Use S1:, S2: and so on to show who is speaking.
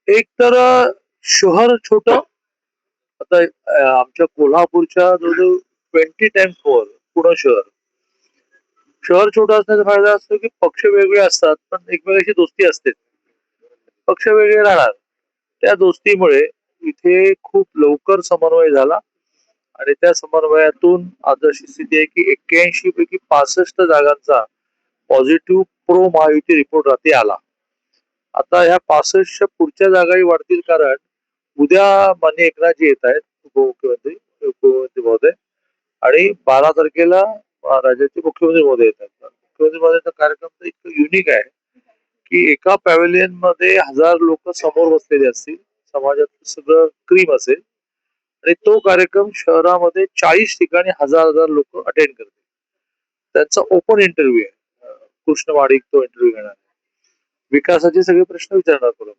S1: एक तर शहर छोटं. आता आमच्या कोल्हापूरच्या जवळ 20 टाइम्स मोर पुणे शहर. शहर छोटं असण्याचा फायदा असतो की पक्ष वेगळे असतात पण एकमेकांशी दोस्ती असते. पक्ष वेगळे राहणार. त्या दोस्तीमुळे इथे खूप लवकर समन्वय झाला आणि त्या समन्वयातून आज अशी स्थिती आहे की 81 पैकी 65 जागांचा पॉझिटिव्ह प्रो महायुती रिपोर्ट रात्री आला. आता ह्या 65च्या पुढच्या जागाही वाढतील कारण उद्या माननीय एकनाथजी येत आहेत उपमुख्यमंत्री महोदय आणि 12 तारखेला राज्याचे मुख्यमंत्री महोदय येत आहेत. मुख्यमंत्री महोदयाचा कार्यक्रम तर इतकं युनिक आहे की एका पॅव्हेलियन मध्ये 1000 लोक समोर बसलेले असतील. समाजात सगळं क्रीम असेल आणि तो कार्यक्रम शहरामध्ये 40 ठिकाणी 1000 लोक अटेंड करतील. त्यांचा ओपन इंटरव्ह्यू आहे. कृष्ण वाडिक तो इंटरव्ह्यू घेणार. विकासाचे सगळे प्रश्न विचारणार तुला.